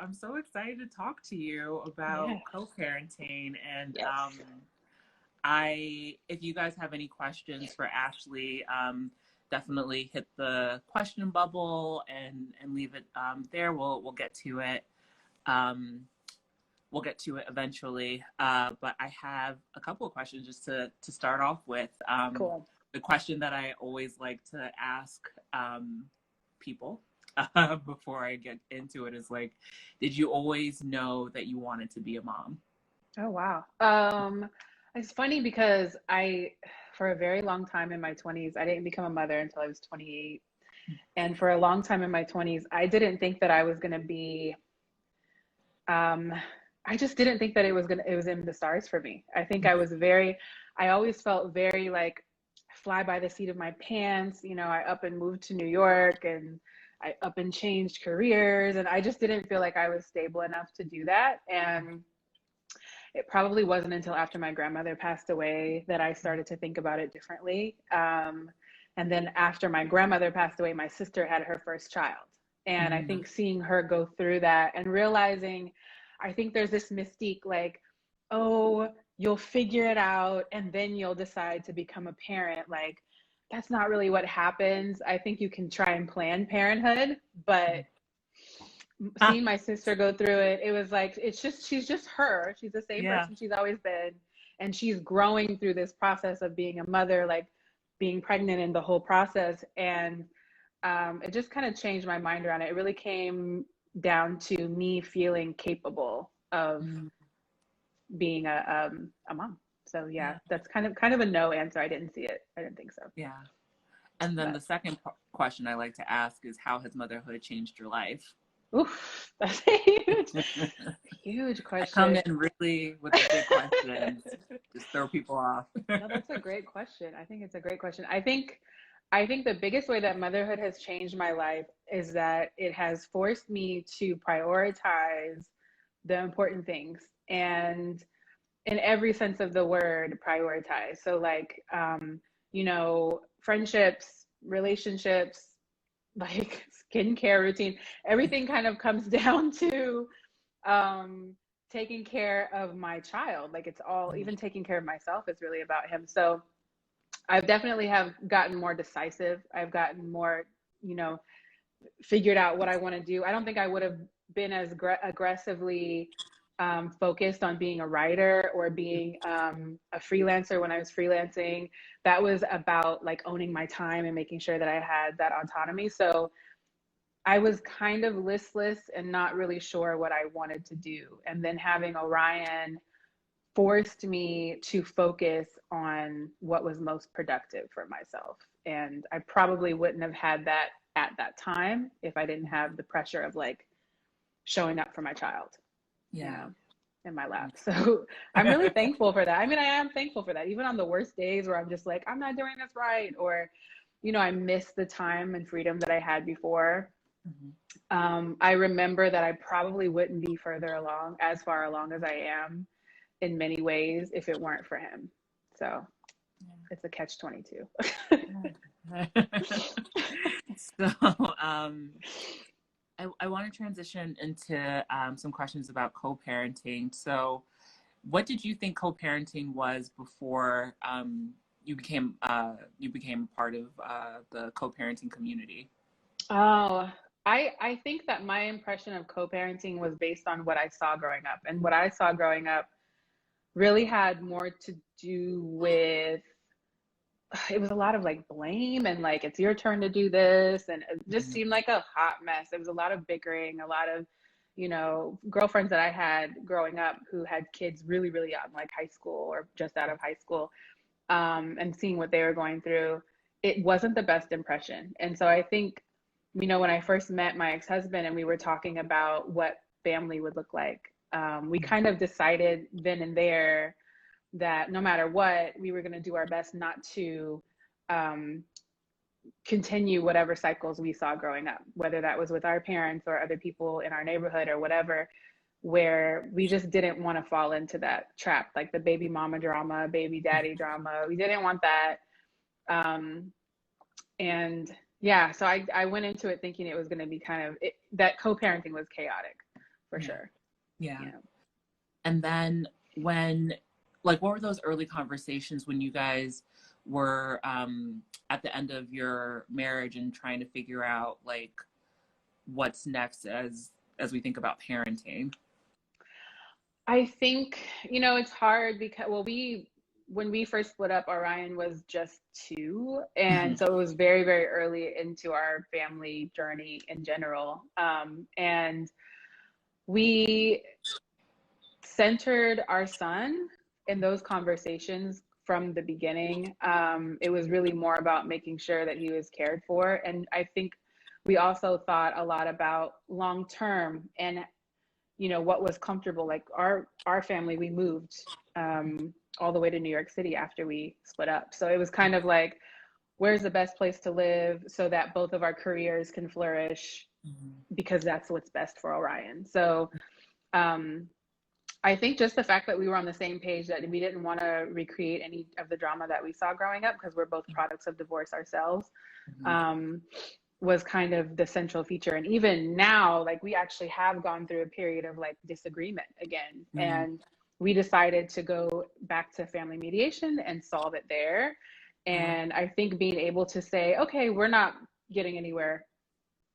I'm so excited to talk to you about Yeah. co-parenting. And Yes. if you guys have any questions for Ashley, definitely hit the question bubble and leave it there. We'll get to it. Um, we'll get to it eventually. But I have a couple of questions just to start off with. Cool. The question that I always like to ask people before I get into it is like, did you always know that you wanted to be a mom? Oh, wow. It's funny because for a very long time in my 20s, I didn't become a mother until I was 28. And for a long time in my 20s, I didn't think that I was going to be, um, I just didn't think that it was in the stars for me. I always felt very like fly by the seat of my pants. I up and moved to New York and I up and changed careers. And I just didn't feel like I was stable enough to do that. And it probably wasn't until after my grandmother passed away that I started to think about it differently. And then after my grandmother passed away, my sister had her first child. And I Mm-hmm. think seeing her go through that and realizing, I think there's this mystique like, oh, you'll figure it out and then you'll decide to become a parent. Like, that's not really what happens. I think you can try and plan parenthood, but Ah, seeing my sister go through it, it was like, she's just her. She's the same yeah. person she's always been. And she's growing through this process of being a mother, like being pregnant and the whole process. And it just kind of changed my mind around it. It really came down to me feeling capable of Mm, being a mom. So yeah, yeah. that's kind of a no answer. I didn't see it. I didn't think so. Yeah. And then the But second question I like to ask is, how has motherhood changed your life? oof, that's a huge I come question. in really with the big questions, just throw people off. No, that's a great question. I think it's a great question. I think the biggest way that motherhood has changed my life is that it has forced me to prioritize the important things and in every sense of the word prioritize. So like friendships, relationships, like skincare routine, everything kind of comes down to um taking care of my child. Like it's all, even taking care of myself is really about him. So I've definitely have gotten more decisive. I've gotten more, you know, figured out what I want to do. I don't think I would have been as aggressively focused on being a writer or being a freelancer when I was freelancing. That was about like owning my time and making sure that I had that autonomy. So I was kind of listless and not really sure what I wanted to do. And then having Orion forced me to focus on what was most productive for myself. And I probably wouldn't have had that at that time if I didn't have the pressure of like showing up for my child, you Yeah. know, in my lap. So I'm really thankful for that. I mean, I am thankful for that. Even on the worst days where I'm just like, I'm not doing this right, or, I miss the time and freedom that I had before. Mhm. I remember that I probably wouldn't be as far along as I am in many ways if it weren't for him. So it's a catch 22. Yeah. So, I want to transition into some questions about co-parenting. So, what did you think co-parenting was before you became part of the co-parenting community? Oh, I think that my impression of co-parenting was based on what I saw growing up. And what I saw growing up really had more to do with, it was a lot of like blame and like it's your turn to do this, and it just Mhm. seemed like a hot mess. There was a lot of bickering, a lot of girlfriends that I had growing up who had kids really really young, like high school or just out of high school, and seeing what they were going through, it wasn't the best impression. And so I think, when I first met my ex-husband and we were talking about what family would look like, we kind of decided then and there that no matter what, we were going to do our best not to um, continue whatever cycles we saw growing up, whether that was with our parents or other people in our neighborhood or whatever, where we just didn't want to fall into that trap, like the baby mama drama, baby daddy drama. We didn't want that. Um, and yeah, so I went into it thinking it was going to be that co parenting was chaotic for sure. Yeah. Yeah. And then when, like, what were those early conversations when you guys were at the end of your marriage and trying to figure out like what's next as we think about parenting? I think, it's hard because, well, when we first split up, Orion was just 2. Mm-hmm. And so it was very, very early into our family journey in general. And we centered our son in those conversations from the beginning. It was really more about making sure that he was cared for. And I think we also thought a lot about long term and what was comfortable. Like our family, we moved all the way to New York City after we split up, so it was kind of like, where's the best place to live so that both of our careers can flourish, because that's what's best for Orion. So I think just the fact that we were on the same page, that we didn't want to recreate any of the drama that we saw growing up, because we're both products of divorce ourselves, was kind of the central feature. And even now, like, we actually have gone through a period of like disagreement again. And we decided to go back to family mediation and solve it there. And I think being able to say, okay, we're not getting anywhere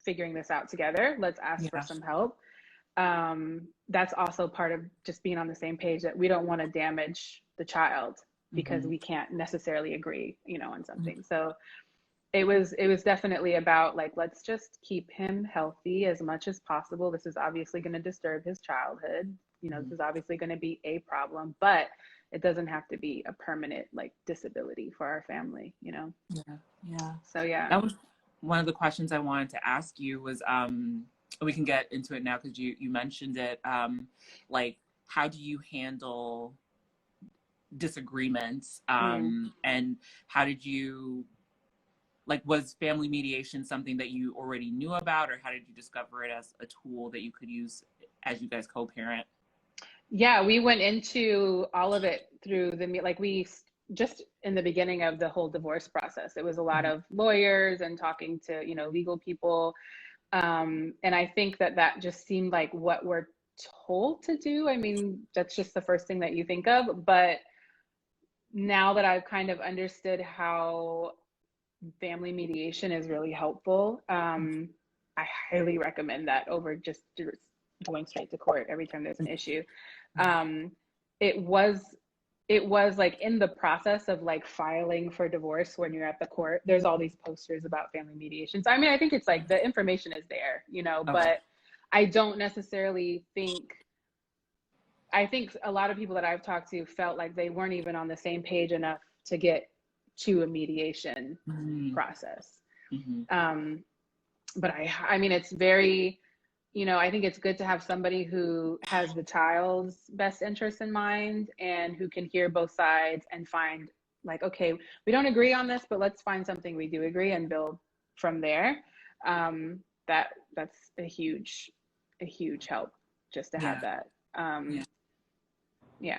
figuring this out together, let's ask for some help. That's also part of just being on the same page, that we don't want to damage the child because we can't necessarily agree, on something. So it was definitely about like, let's just keep him healthy as much as possible. This is obviously going to disturb his childhood. This is obviously going to be a problem, but it doesn't have to be a permanent like disability for our family, Yeah. So yeah. That was one of the questions I wanted to ask you was, we can get into it now because you mentioned it. Like, how do you handle disagreements? And how did you, like, was family mediation something that you already knew about, or how did you discover it as a tool that you could use as you guys co-parent? Yeah, we went into all of it through we just in the beginning of the whole divorce process, it was a lot of lawyers and talking to, legal people. And I think that just seemed like what we're told to do. I mean, that's just the first thing that you think of. But now that I've kind of understood how family mediation is really helpful, I highly recommend that over just going straight to court every time there's an issue. It was like in the process of like filing for divorce, when you're at the court, there's all these posters about family mediation. So I mean, I think it's like the information is there, but I don't necessarily I think a lot of people that I've talked to felt like they weren't even on the same page enough to get to a mediation process. But I mean, it's very, I think it's good to have somebody who has the child's best interest in mind and who can hear both sides and find like, okay, we don't agree on this, but let's find something we do agree and build from there. That's a huge help just to have that.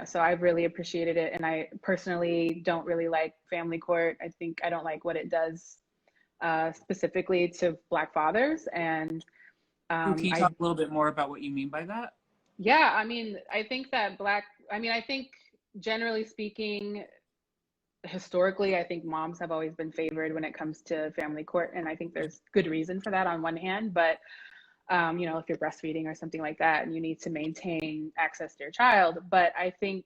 So I've really appreciated it. And I personally don't really like family court. I think I don't like what it does specifically to Black fathers. And can you talk a little bit more about what you mean by that? Yeah, I mean, I think I think generally speaking, historically, I think moms have always been favored when it comes to family court. And I think there's good reason for that on one hand, but if you're breastfeeding or something like that and you need to maintain access to your child. But I think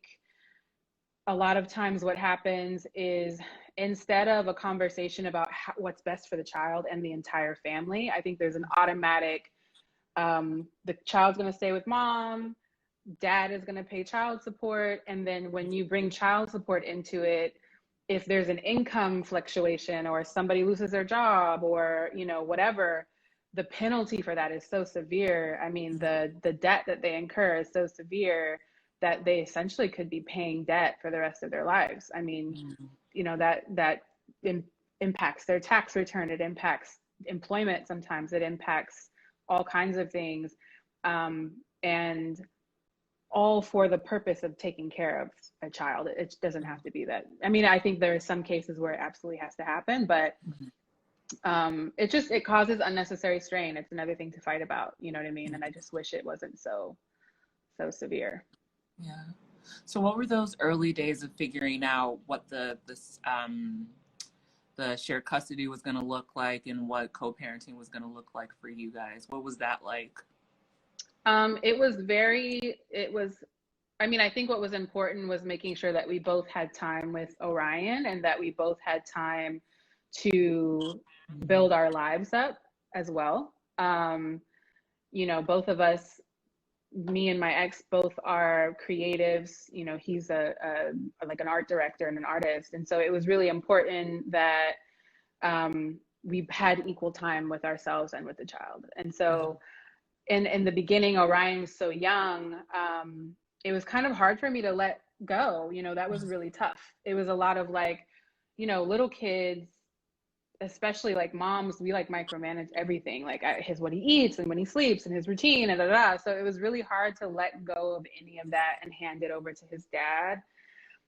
a lot of times what happens is, instead of a conversation about what's best for the child and the entire family, I think there's an automatic, the child's going to stay with mom, dad is going to pay child support. And then when you bring child support into it, if there's an income fluctuation or somebody loses their job or, whatever, the penalty for that is so severe. I mean, the debt that they incur is so severe that they essentially could be paying debt for the rest of their lives. I mean, that impacts their tax return. It impacts employment. Sometimes it impacts all kinds of things. And all for the purpose of taking care of a child. It doesn't have to be that. I mean, I think there are some cases where it absolutely has to happen, but it causes unnecessary strain. It's another thing to fight about, you know what I mean? And I just wish it wasn't so severe. Yeah. So what were those early days of figuring out what the shared custody was going to look like and what co-parenting was going to look like for you guys? What was that like? I mean, I think what was important was making sure that we both had time with Orion and that we both had time to build our lives up as well. You know, both of us, me and my ex, both are creatives. You know, he's like an art director and an artist. And so it was really important that we had equal time with ourselves and with the child. And so in the beginning, Orion was so young. It was kind of hard for me to let go. You know, that was really tough. It was a lot of like, you know, little kids, especially like moms, we like micromanage everything, like what he eats and when he sleeps and his routine and da, da, da. So it was really hard to let go of any of that and hand it over to his dad.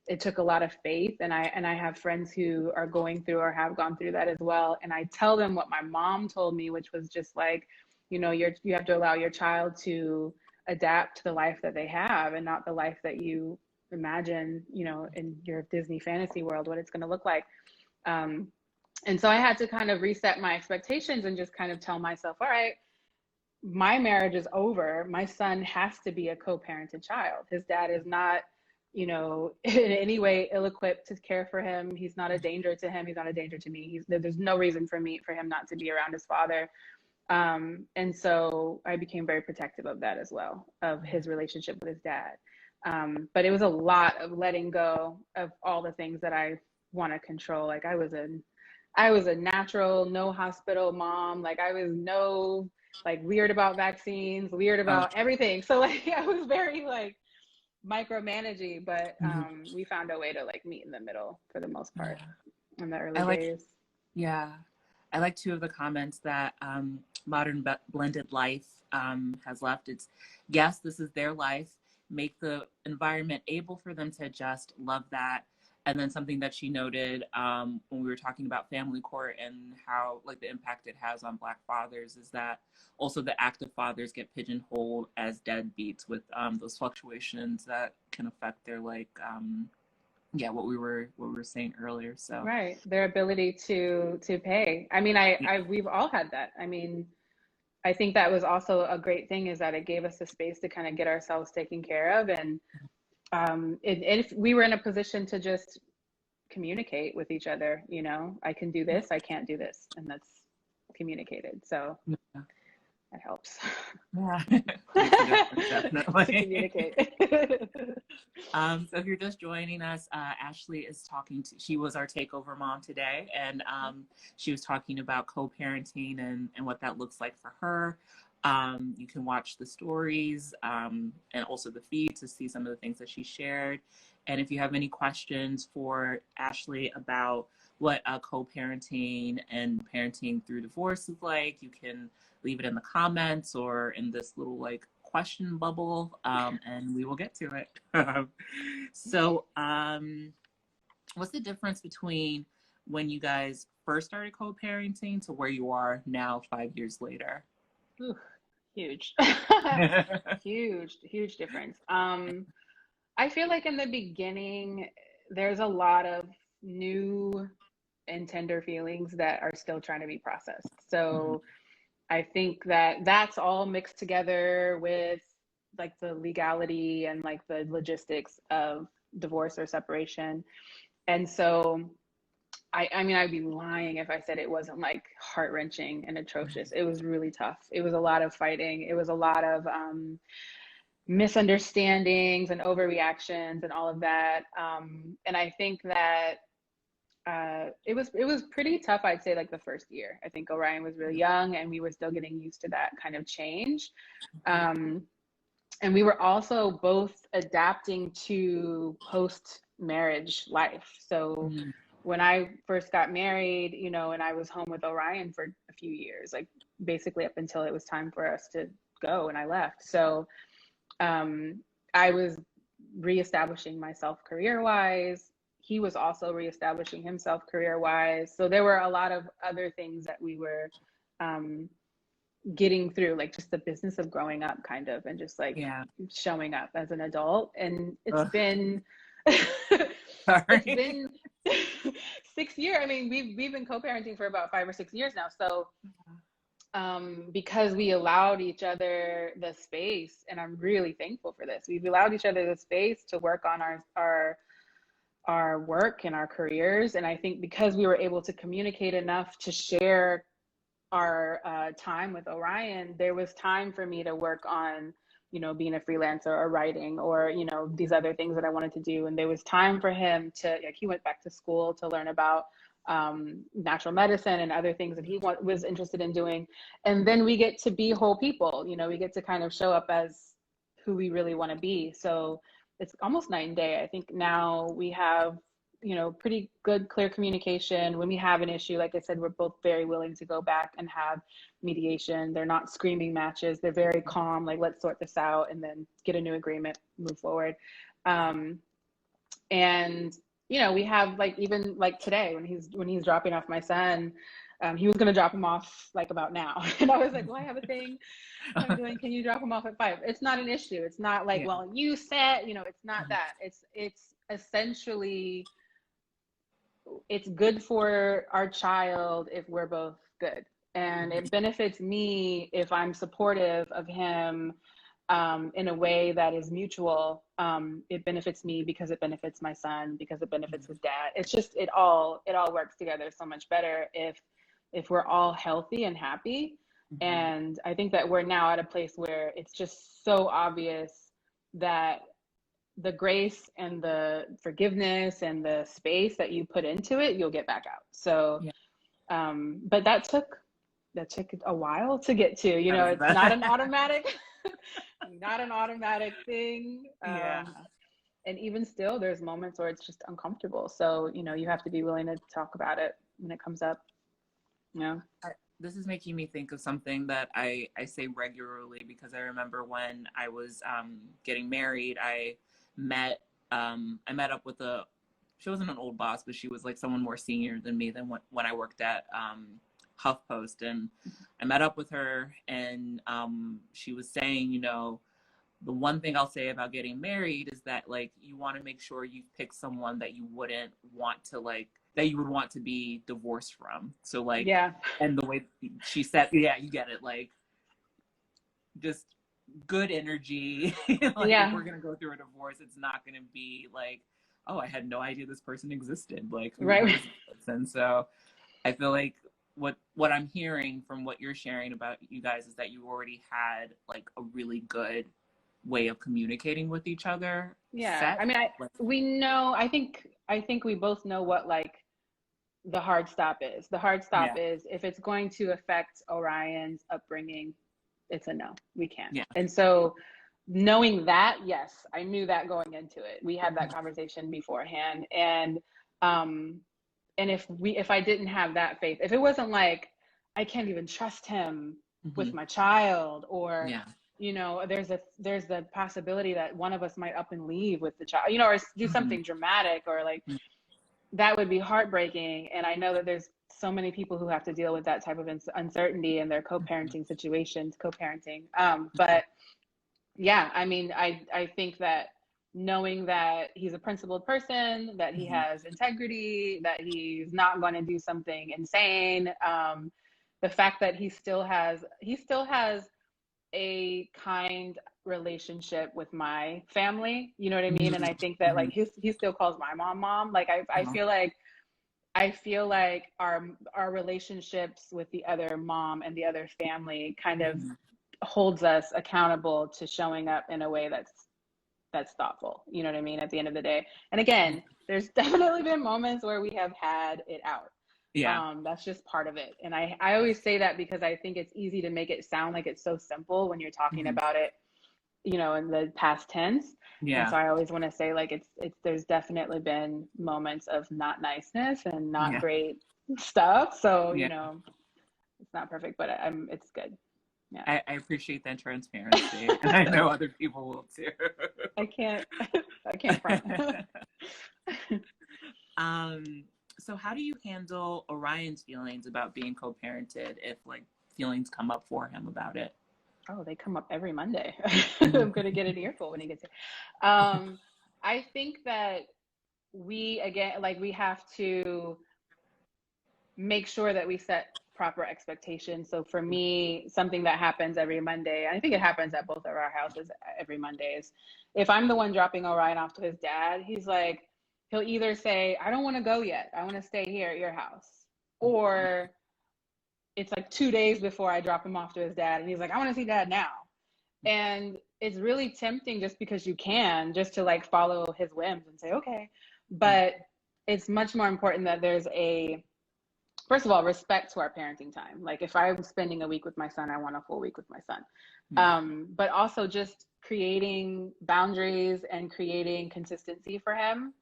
It took a lot of faith, and I have friends who are going through or have gone through that as well. And I tell them what my mom told me, which was just like, you know, you have to allow your child to adapt to the life that they have and not the life that you imagine, you know, in your Disney fantasy world, what it's going to look like. And so I had to kind of reset my expectations and just kind of tell myself, all right, my marriage is over. My son has to be a co-parented child. His dad is not, you know, in any way ill-equipped to care for him. He's not a danger to him. He's not a danger to me. There's no reason for him not to be around his father. And so I became very protective of that as well, of his relationship with his dad. But it was a lot of letting go of all the things that I want to control. Like I was a natural, no hospital mom. Like I was weird about vaccines, weird about everything. So like I was very like micromanaging, but we found a way to like meet in the middle for the most part in the early days. Yeah. I like two of the comments that Modern Blended Life has left. It's, yes, this is their life. Make the environment able for them to adjust. Love that. And then something that she noted when we were talking about family court and how like the impact it has on Black fathers is that also the active fathers get pigeonholed as deadbeats with those fluctuations that can affect their like what we were saying earlier. So right, their ability to pay. I mean, we've all had that. I mean, I think that was also a great thing, is that it gave us the space to kind of get ourselves taken care of, and if we were in a position to just communicate with each other, you know, I can do this, I can't do this, and that's communicated. So that helps. Yeah, makes a difference, definitely. To communicate. So if you're just joining us, Ashley is she was our takeover mom today, and she was talking about co-parenting and what that looks like for her. You can watch the stories and also the feed to see some of the things that she shared. And if you have any questions for Ashley about what co-parenting and parenting through divorce is like, you can leave it in the comments or in this little like question bubble, and we will get to it. So what's the difference between when you guys first started co-parenting to where you are now 5 years later? Ooh, huge. huge difference. I feel like in the beginning there's a lot of new and tender feelings that are still trying to be processed. So I think that that's all mixed together with like the legality and like the logistics of divorce or separation. And so I mean, I'd be lying if I said it wasn't like heart-wrenching and atrocious. It was really tough. It was a lot of fighting. It was a lot of misunderstandings and overreactions and all of that. And I think that it was pretty tough, I'd say, like the first year. I think Orion was really young and we were still getting used to that kind of change. And we were also both adapting to post-marriage life. So when I first got married, you know, and I was home with Orion for a few years, like basically up until it was time for us to go and I left. So I was reestablishing myself career-wise. he was also reestablishing himself career-wise. So there were a lot of other things that we were getting through, like just the business of growing up kind of, and just like showing up as an adult. And it's been it's been 6 years. I mean, we've been co-parenting for about 5 or 6 years now. So because we allowed each other the space, and I'm really thankful for this, we've allowed each other the space to work on our work and our careers. And I think because we were able to communicate enough to share our time with Orion, there was time for me to work on, you know, being a freelancer or writing, or, you know, these other things that I wanted to do. And there was time for him to, like, he went back to school to learn about natural medicine and other things that he was interested in doing. And then we get to be whole people, you know, we get to kind of show up as who we really want to be. So it's almost night and day. I think now we have, you know, pretty good, clear communication. When we have an issue, like I said, we're both very willing to go back and have mediation. They're not screaming matches. They're very calm, like, let's sort this out and then get a new agreement, move forward. And, you know, we have, like, even like today when he's dropping off my son, he was going to drop him off like about now. And I was like, well, I have a thing I'm doing. Can you drop him off at 5? It's not an issue. It's not like, well, you said, you know, it's not that. It's essentially, it's good for our child if we're both good. And it benefits me if I'm supportive of him in a way that is mutual. It benefits me because it benefits my son, because it benefits his dad. It's just, it all works together so much better if we're all healthy and happy. And I think that we're now at a place where it's just so obvious that the grace and the forgiveness and the space that you put into it, you'll get back out. So, but that took a while to get to, you know, it's not an automatic, not an automatic thing. And even still, there's moments where it's just uncomfortable. So, you know, you have to be willing to talk about it when it comes up. Yeah. This is making me think of something that I say regularly, because I remember when I was getting married, I met up with she wasn't an old boss, but she was like someone more senior than me than when I worked at HuffPost. And I met up with her, and she was saying, you know, the one thing I'll say about getting married is that, like, you want to make sure you pick someone that you wouldn't want to, like, that you would want to be divorced from. So, like, and the way she said, you get it, like, just good energy. Like, if we're gonna go through a divorce, it's not gonna be like, oh, I had no idea this person existed, like, who is this? And so I feel like what I'm hearing from what you're sharing about you guys is that you already had, like, a really good way of communicating with each other. I mean, we know, I think we both know what, like, the hard stop is. The hard stop is if it's going to affect Orion's upbringing, it's a no, we can't. And so knowing that, yes, I knew that going into it. We had that conversation beforehand. And if I didn't have that faith, if it wasn't like, I can't even trust him with my child, or you know, there's the possibility that one of us might up and leave with the child, you know, or do something dramatic, or like, that would be heartbreaking. And I know that there's so many people who have to deal with that type of uncertainty in their co-parenting situations, but yeah, I mean, I think that knowing that he's a principled person, that he has integrity, that he's not going to do something insane, the fact that he still has a kind relationship with my family, you know what I mean? And I think that, like, he still calls my mom. Like, I feel like our relationships with the other mom and the other family kind of holds us accountable to showing up in a way that's thoughtful, you know what I mean, at the end of the day. And again, there's definitely been moments where we have had it out. That's just part of it. And I always say that because I think it's easy to make it sound like it's so simple when you're talking about it, you know, in the past tense. And so I always want to say, like, it's there's definitely been moments of not niceness and not great stuff. So, you know, it's not perfect, but it's good. I appreciate that transparency. And I know other people will too. I can't front. So how do you handle Orion's feelings about being co-parented if like feelings come up for him about it? Oh, they come up every Monday. Mhm. I'm gonna get an earful when he gets here. I think that we again, like we have to make sure that we set proper expectations. So for me, something that happens every Monday, I think it happens at both of our houses every Monday, is if I'm the one dropping Orion off to his dad, he's like, he'll either say, I don't want to go yet. I want to stay here at your house. Or it's like 2 days before I drop him off to his dad, and he's like, I want to see dad now. And it's really tempting just because you can, just to like follow his whims and say, okay. But it's much more important that there's a, first of all, respect to our parenting time. Like if I'm spending a week with my son, I want a full week with my son. But also just creating boundaries and creating consistency for him.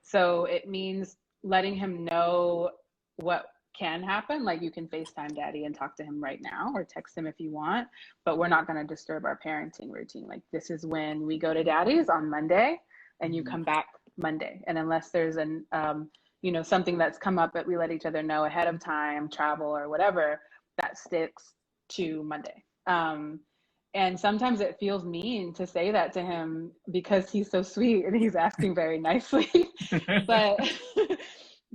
So it means letting him know what can happen. Like you can FaceTime daddy and talk to him right now or text him if you want, but we're not going to disturb our parenting routine. Like this is when we go to daddy's on Monday and you come back Monday. And unless there's an, something that's come up that we let each other know ahead of time, travel or whatever, that sticks to Monday. And sometimes it feels mean to say that to him because he's so sweet and he's asking very nicely. but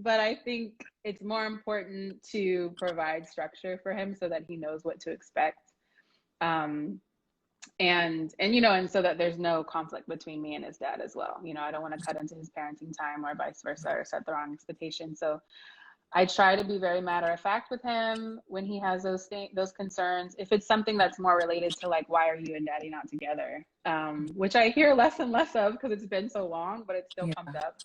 but I think it's more important to provide structure for him so that he knows what to expect. And so that there's no conflict between me and his dad as well. I don't want to cut into his parenting time or vice versa or set the wrong expectation. So I try to be very matter of fact with him when he has those concerns. If it's something that's more related to like, why are you and daddy not together? Which I hear less and less of because it's been so long, but it still comes up.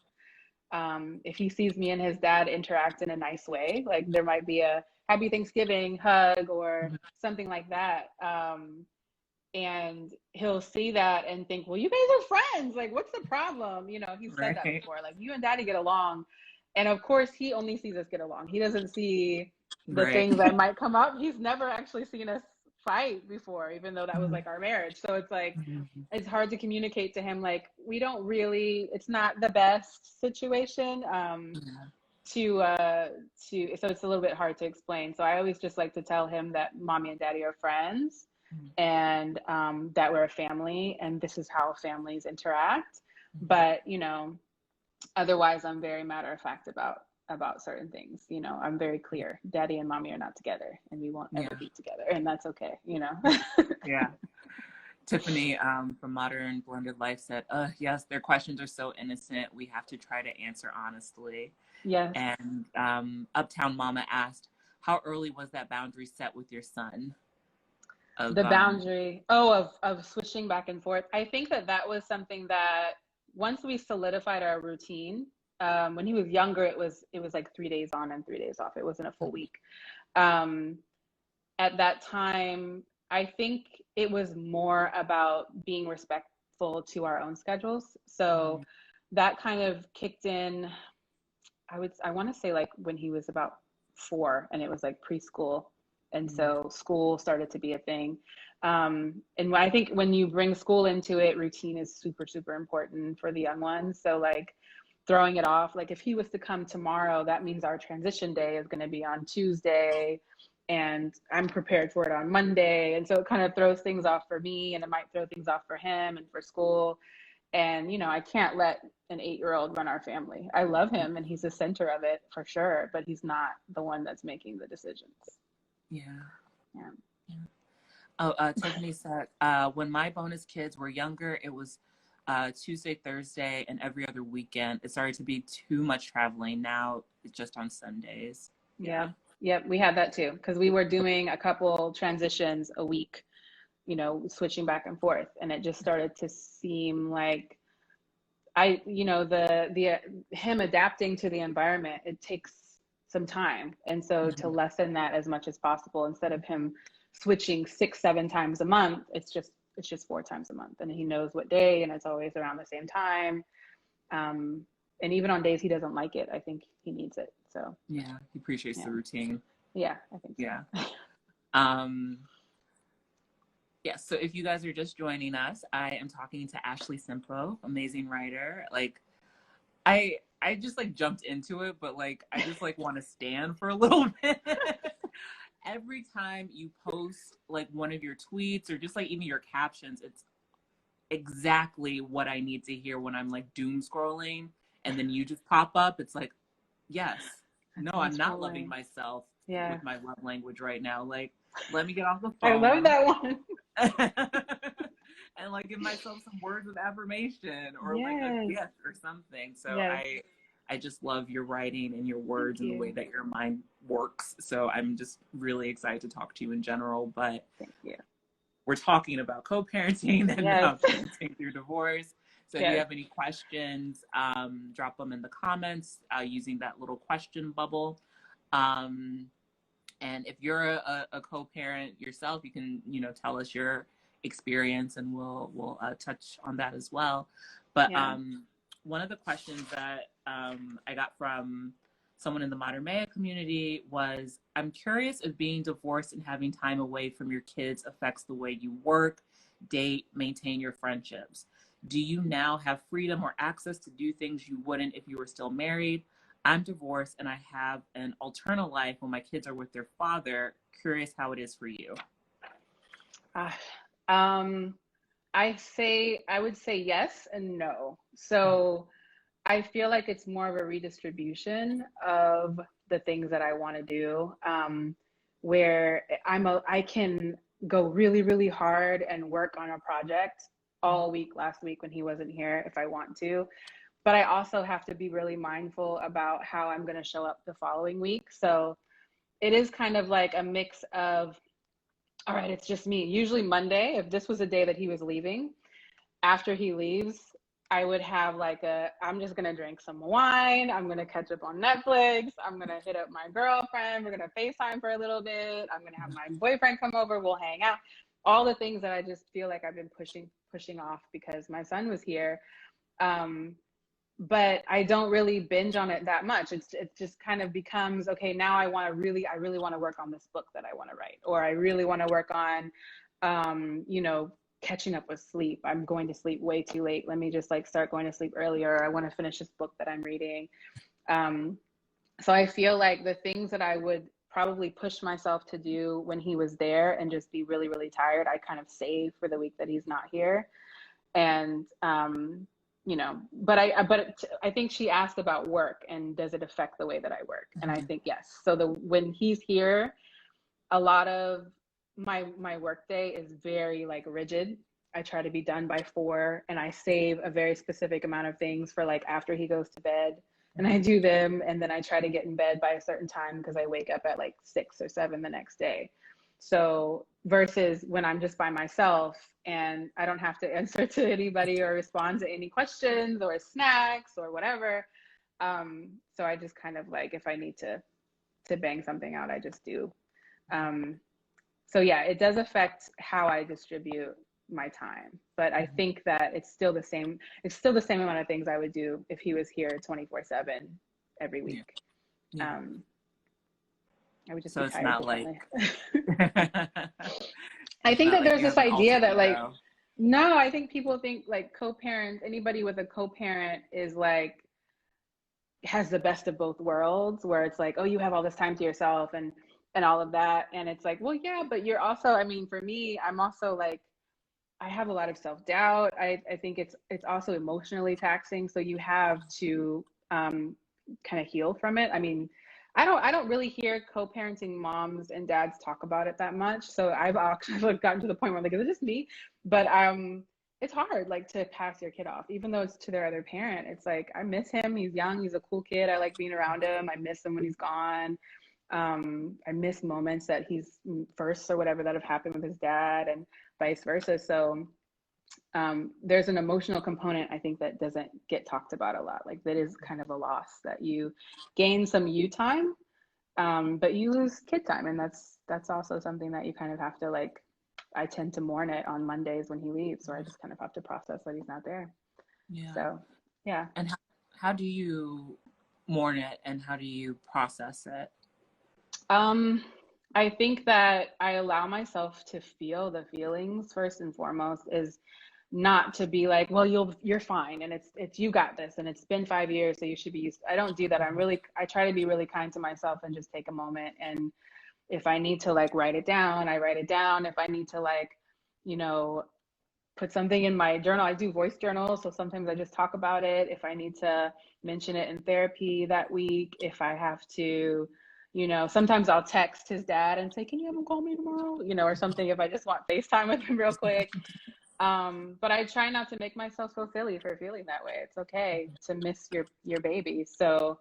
If he sees me and his dad interact in a nice way, like there might be a happy Thanksgiving hug or something like that. And he'll see that and think, well, you guys are friends. Like, what's the problem? He's said that before, like you and daddy get along. And of course, he only sees us get along. He doesn't see the things that might come up. He's never actually seen us fight before, even though that was like our marriage. So it's like, it's hard to communicate to him. Like, we don't really, it's not the best situation so it's a little bit hard to explain. So I always just like to tell him that mommy and daddy are friends and that we're a family and this is how families interact. But, otherwise I'm very matter of fact about certain things. I'm very clear. Daddy and mommy are not together and we won't ever be together, and that's okay. Yeah. Tiffany from Modern Blended Life said, yes, their questions are so innocent. We have to try to answer honestly. Yes. And Uptown Mama asked, how early was that boundary set with your son? The boundary of switching back and forth. I think that was something that once we solidified our routine, when he was younger, it was like 3 days on and 3 days off. It wasn't a full week. At that time, I think it was more about being respectful to our own schedules. So that kind of kicked in, I want to say like when he was about 4 and it was like preschool. And so school started to be a thing. And I think when you bring school into it, routine is super, super important for the young ones. So like throwing it off, like if he was to come tomorrow, that means our transition day is going to be on Tuesday and I'm prepared for it on Monday. And so it kind of throws things off for me and it might throw things off for him and for school. And, I can't let an 8-year-old run our family. I love him and he's the center of it for sure, but he's not the one that's making the decisions. Yeah. Tiffany said, when my bonus kids were younger, it was Tuesday, Thursday, and every other weekend. It started to be too much traveling. Now it's just on Sundays. Yeah. Yep. We had that too, because we were doing a couple transitions a week, switching back and forth. And it just started to seem like him adapting to the environment, it takes some time. And so to lessen that as much as possible, instead of him switching 6-7 times a month, it's just 4 times a month. And he knows what day and it's always around the same time. And even on days he doesn't like it, I think he needs it. So yeah, he appreciates the routine. Yeah, I think so. Yeah. So if you guys are just joining us, I am talking to Ashley Simpo, amazing writer. Like I I just like jumped into it, but like I just like want to stand for a little bit. Every time you post like one of your tweets or just like even your captions, it's exactly what I need to hear when I'm like doom scrolling, and then you just pop up. It's like, yes, no, I'm not loving myself with my love language right now. Like, let me get off the phone. I love that one. And like give myself some words of affirmation or like a gift or something. So I just love your writing and your words and the way that your mind works. So I'm just really excited to talk to you in general. But thank you. We're talking about co-parenting and parenting through divorce. So if you have any questions, drop them in the comments using that little question bubble. And if you're a co-parent yourself, you can, tell us your experience and we'll touch on that as well. But one of the questions that I got from someone in the Modern Maya community was, I'm curious if being divorced and having time away from your kids affects the way you work, date, maintain your friendships. Do you now have freedom or access to do things you wouldn't if you were still married? I'm divorced and I have an alternate life when my kids are with their father. Curious how it is for you. I would say yes and no. So I feel like it's more of a redistribution of the things that I want to do, where I can go really, really hard and work on a project all week last week when he wasn't here if I want to. But I also have to be really mindful about how I'm going to show up the following week. So it is kind of like a mix of, all right, it's just me. Usually Monday, if this was a day that he was leaving, after he leaves, I would have like I'm just going to drink some wine. I'm going to catch up on Netflix. I'm going to hit up my girlfriend. We're going to FaceTime for a little bit. I'm going to have my boyfriend come over. We'll hang out. All the things that I just feel like I've been pushing off because my son was here. But I don't really binge on it that much. It just kind of becomes, okay, now I really want to work on this book that I want to write, or I really want to work on, catching up with sleep. I'm going to sleep way too late. Let me just like start going to sleep earlier. I want to finish this book that I'm reading. So I feel like the things that I would probably push myself to do when he was there and just be really, really tired, I kind of save for the week that he's not here. And, but I think she asked about work and does it affect the way that I work? And I think yes. So when he's here, a lot of my work day is very like rigid. I try to be done by 4 and I save a very specific amount of things for like after he goes to bed, and I do them, and then I try to get in bed by a certain time because I wake up at like 6 or 7 the next day. So versus when I'm just by myself and I don't have to answer to anybody or respond to any questions or snacks or whatever. So I just kind of like, if I need to bang something out, I just do. So yeah, it does affect how I distribute my time, but I think that it's still the same amount of things I would do if he was here 24/7 every week. I would just be tired differently. I think that there's this idea that like, no, I think people think like anybody with a co-parent is like, has the best of both worlds, where it's like, oh, you have all this time to yourself and all of that. And it's like, well, yeah, but you're also, I mean, for me, I'm also like, I have a lot of self-doubt. I think it's also emotionally taxing. So you have to kind of heal from it. I mean, I don't really hear co-parenting moms and dads talk about it that much. So I've actually gotten to the point where I'm like, is it just me? But it's hard like to pass your kid off, even though it's to their other parent. It's like, I miss him. He's young. He's a cool kid. I like being around him. I miss him when he's gone. I miss moments that he's first or whatever that have happened with his dad and vice versa. So there's an emotional component, I think, that doesn't get talked about a lot. Like that is kind of a loss, that you gain some you time, but you lose kid time. And that's also something that you kind of have to like, I tend to mourn it on Mondays when he leaves, where I just kind of have to process that he's not there. Yeah. So, yeah. And how do you mourn it and how do you process it? I think that I allow myself to feel the feelings. First and foremost is not to be like, well, you're fine, and it's you got this, and it's been 5 years, so you should be used. I don't do that. I try to be really kind to myself and just take a moment, and if I need to like write it down, I write it down. If I need to like, you know, put something in my journal, I do voice journals, so sometimes I just talk about it. If I need to mention it in therapy that week, if I have to, you know, sometimes I'll text his dad and say, can you have him call me tomorrow, you know, or something, if I just want FaceTime with him real quick. But I try not to make myself feel silly for feeling that way. It's okay to miss your baby. So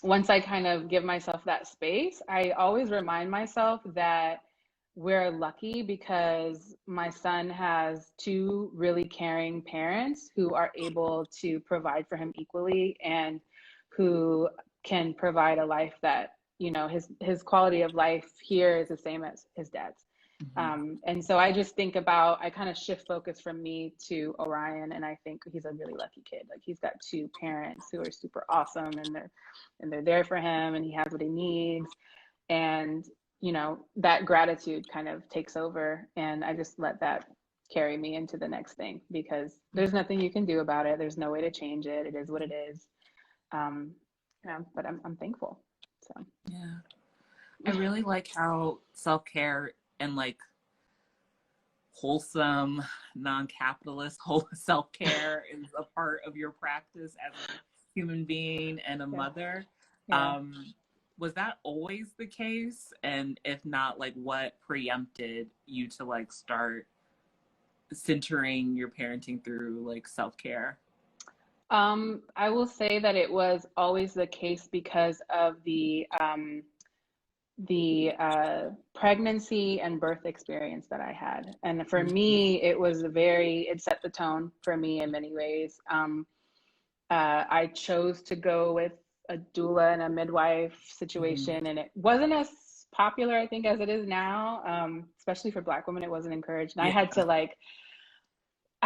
once I kind of give myself that space, I always remind myself that we're lucky because my son has two really caring parents who are able to provide for him equally, and who can provide a life that, you know, his quality of life here is the same as his dad's. And so I just think about, I kind of shift focus from me to Orion, and I think he's a really lucky kid. Like, he's got two parents who are super awesome, and they're there for him, and he has what he needs. And, you know, that gratitude kind of takes over, and I just let that carry me into the next thing, because there's nothing you can do about it. There's no way to change it. It is what it is. But I'm thankful. So yeah, I really like how self-care and like wholesome, non-capitalist whole self-care is a part of your practice as a human being and a mother. Yeah. Was that always the case? And if not, like, what preempted you to like start centering your parenting through like self-care? I will say that it was always the case because of the pregnancy and birth experience that I had. And for me, it set the tone for me in many ways. I chose to go with a doula and a midwife situation, and it wasn't as popular, I think, as it is now. Especially for Black women, it wasn't encouraged. And I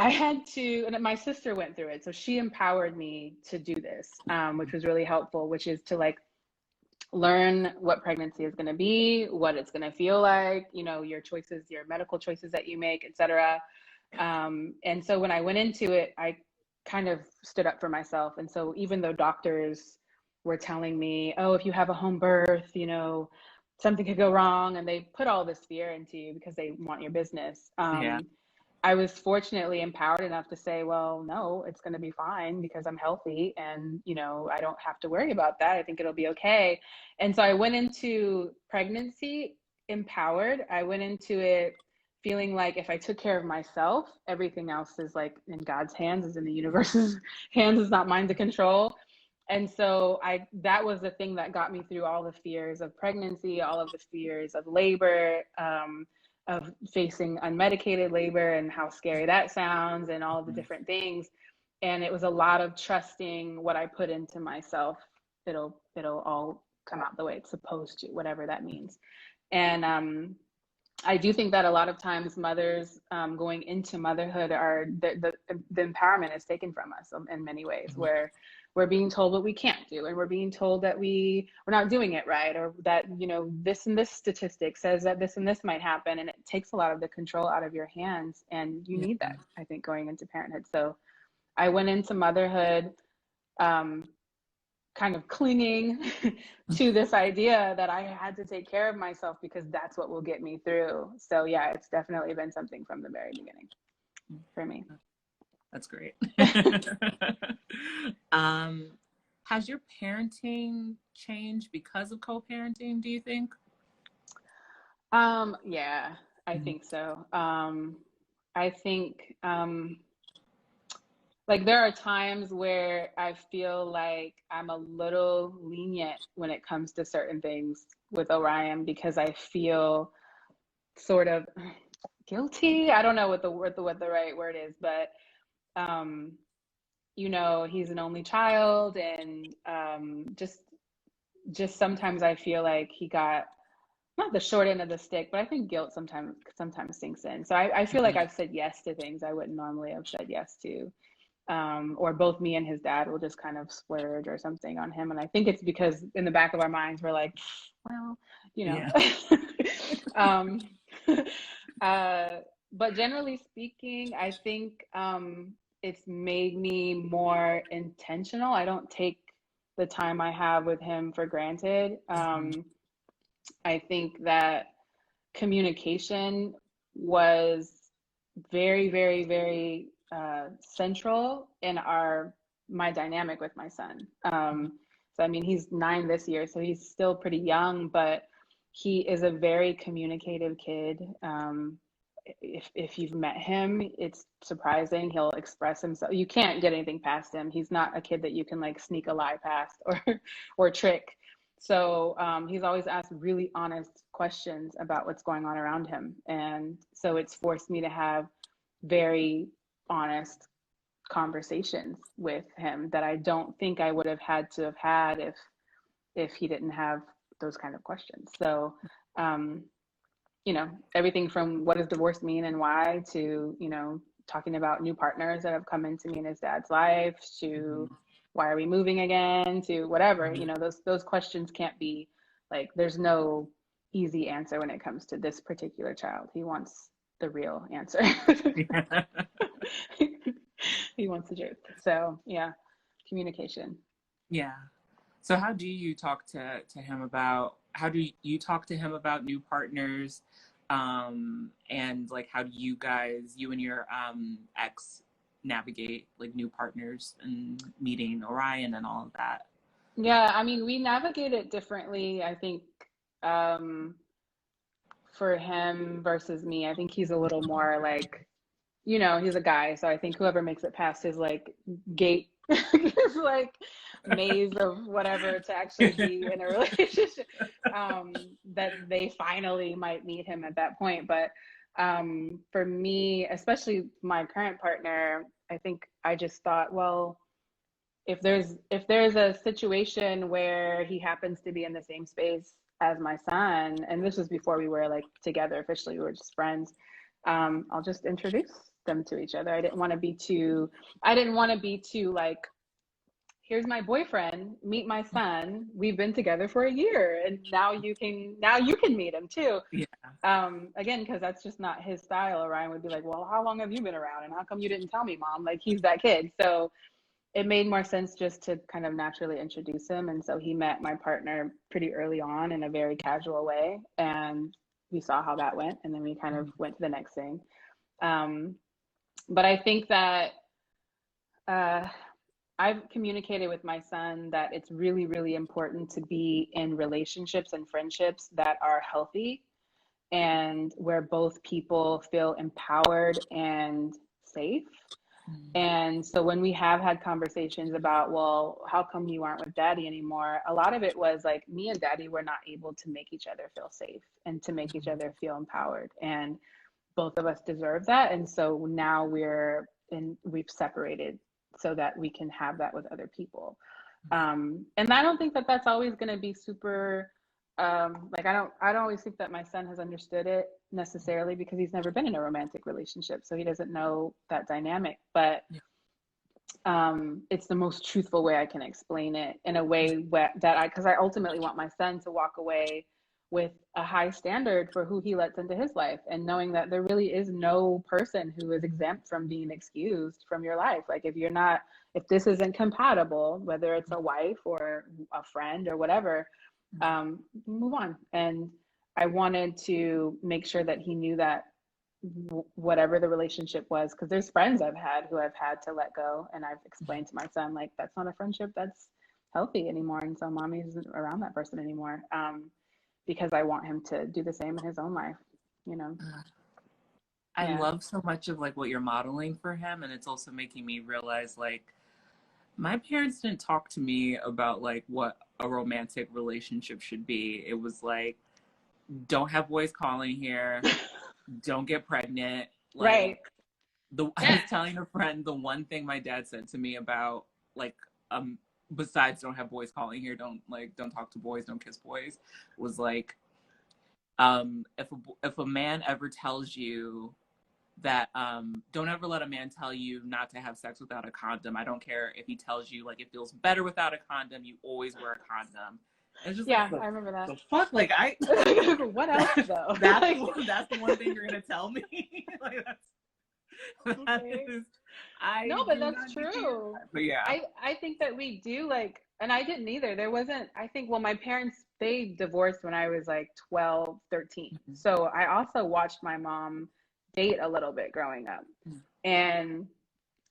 had to, and my sister went through it, so she empowered me to do this, which was really helpful, which is to like learn what pregnancy is going to be, what it's going to feel like, you know, your choices, your medical choices that you make, etc. And so when I went into it, I kind of stood up for myself. And so even though doctors were telling me, oh, if you have a home birth, you know, something could go wrong, and they put all this fear into you because they want your business. I was fortunately empowered enough to say, well, no, it's going to be fine because I'm healthy, and, you know, I don't have to worry about that. I think it'll be okay. And so I went into pregnancy empowered. I went into it feeling like if I took care of myself, everything else is like in God's hands, is in the universe's hands, is not mine to control. And so that was the thing that got me through all the fears of pregnancy, all of the fears of labor, of facing unmedicated labor and how scary that sounds, and all of the different things. And it was a lot of trusting what I put into myself. It'll all come out the way it's supposed to, whatever that means. And I do think that a lot of times mothers going into motherhood are the empowerment is taken from us in many ways, where we're being told what we can't do, and we're being told that we're not doing it right, or that, you know, this and this statistic says that this and this might happen, and it takes a lot of the control out of your hands, and you need that, I think, going into parenthood. So I went into motherhood kind of clinging to this idea that I had to take care of myself because that's what will get me through. So yeah, it's definitely been something from the very beginning for me. That's great. Has your parenting changed because of co-parenting, do you think? Yeah, I think so. I think like there are times where I feel like I'm a little lenient when it comes to certain things with Orion, because I feel sort of guilty. I don't know what the right word is, but you know, he's an only child, and just sometimes I feel like he got not the short end of the stick, but I think guilt sometimes sinks in. So I feel like I've said yes to things I wouldn't normally have said yes to. Or both me and his dad will just kind of splurge or something on him. And I think it's because in the back of our minds, we're like, well, you know, but generally speaking, I think it's made me more intentional. I don't take the time I have with him for granted. I think that communication was very, very, very central in my dynamic with my son. So I mean, he's 9 this year, so he's still pretty young, but he is a very communicative kid. If you've met him, it's surprising. He'll express himself. You can't get anything past him. He's not a kid that you can like sneak a lie past or trick. So he's always asked really honest questions about what's going on around him. And so it's forced me to have very honest conversations with him that I don't think I would have had to have had if he didn't have those kind of questions. So you know, everything from what does divorce mean and why to, you know, talking about new partners that have come into me in his dad's life to why are we moving again to whatever, you know, those questions can't be like, there's no easy answer when it comes to this particular child. He wants the real answer. He wants the truth. So yeah, communication. Yeah. So how do you talk to him about, how do you talk to him about new partners? And like, how do you guys, you and your ex navigate like new partners and meeting Orion and all of that? Yeah, I mean, we navigate it differently, I think, for him versus me. I think he's a little more like, you know, he's a guy, so I think whoever makes it past his like gate, his like maze of whatever to actually be in a relationship, that they finally might meet him at that point. But for me, especially my current partner, I think I just thought, well, if there's a situation where he happens to be in the same space as my son, and this was before we were like together officially, we were just friends, I'll just introduce them to each other. I didn't want to be too like, here's my boyfriend, meet my son. We've been together for a year and now you can meet him too. Yeah. Again, because that's just not his style. Orion would be like, well, how long have you been around? And how come you didn't tell me, mom? Like he's that kid. So it made more sense just to kind of naturally introduce him. And so he met my partner pretty early on in a very casual way. And we saw how that went. And then we kind of went to the next thing. But I think that I've communicated with my son that it's really, really important to be in relationships and friendships that are healthy and where both people feel empowered and safe. And so when we have had conversations about, well, how come you aren't with daddy anymore? A lot of it was like me and daddy were not able to make each other feel safe and to make each other feel empowered. And both of us deserve that. And so now we've separated so that we can have that with other people. And I don't think that that's always going to be super, like, I don't always think that my son has understood it necessarily because he's never been in a romantic relationship. So he doesn't know that dynamic, but it's the most truthful way I can explain it in a way because I ultimately want my son to walk away with a high standard for who he lets into his life and knowing that there really is no person who is exempt from being excused from your life. Like if this isn't compatible, whether it's a wife or a friend or whatever, move on. And I wanted to make sure that he knew that whatever the relationship was, because there's friends I've had who I've had to let go, and I've explained to my son, like, that's not a friendship that's healthy anymore, and so mommy isn't around that person anymore, because I want him to do the same in his own life, you know. I love so much of like what you're modeling for him, and it's also making me realize like my parents didn't talk to me about like what a romantic relationship should be. It was like, don't have boys calling here, don't get pregnant. Like, Right. I was telling a friend the one thing my dad said to me about like besides don't have boys calling here, don't talk to boys, don't kiss boys, was like if a man ever tells you that don't ever let a man tell you not to have sex without a condom. I don't care if he tells you like it feels better without a condom, you always wear a condom. It's just Yeah, like, I remember that. the fuck? Like, What else though? that's the one thing you're going to tell me? Like, that Okay. is, I No, but do that's not need to hear true. that. But yeah. I think that we do like, and I didn't either. There wasn't, I think, well, my parents, they divorced when I was like 12, 13. Mhm. So I also watched my mom date a little bit growing up. And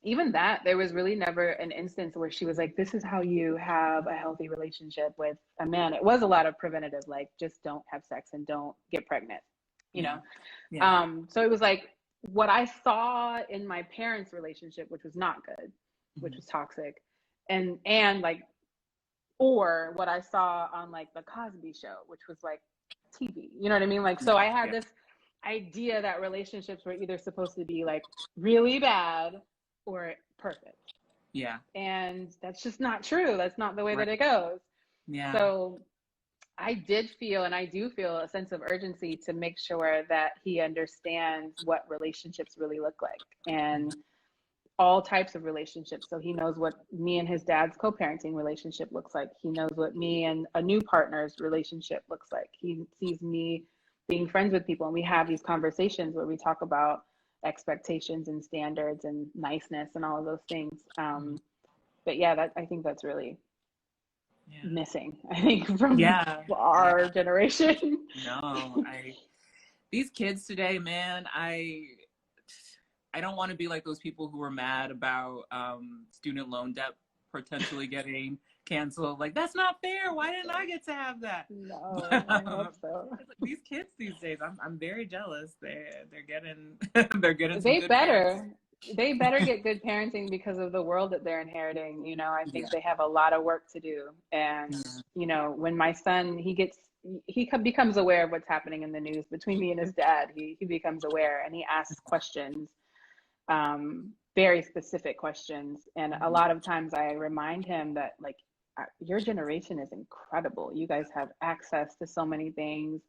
even that, there was really never an instance where she was like, this is how you have a healthy relationship with a man. It was a lot of preventative, like just don't have sex and don't get pregnant, you Yeah. know? Yeah. So it was like what I saw in my parents' relationship, which was not good, which was toxic, and like, or what I saw on like the Cosby Show, which was like TV. You know what I mean? Like, so I had Yeah. this idea that relationships were either supposed to be like really bad or perfect. Yeah. And that's just not true. That's not the way Right. that it goes. Yeah. So I did feel, and I do feel, a sense of urgency to make sure that he understands what relationships really look like and all types of relationships. So he knows what me and his dad's co-parenting relationship looks like. He knows what me and a new partner's relationship looks like. He sees me being friends with people, and we have these conversations where we talk about expectations and standards and niceness and all of those things. But yeah, that, I think that's really Yeah. missing, I think, from Yeah. our generation. No, these kids today, man, I don't want to be like those people who were mad about student loan debt potentially getting canceled. Like, that's not fair. Why didn't I get to have that? No, I hope so. These kids these days, I'm very jealous. They're getting they're getting some They good parents. better. They better get good parenting because of the world that they're inheriting. You know, I Yeah. think they have a lot of work to do. And, you know, when my son, becomes aware of what's happening in the news between me and his dad, he becomes aware and he asks questions, very specific questions. And a lot of times I remind him that, like, your generation is incredible. You guys have access to so many things.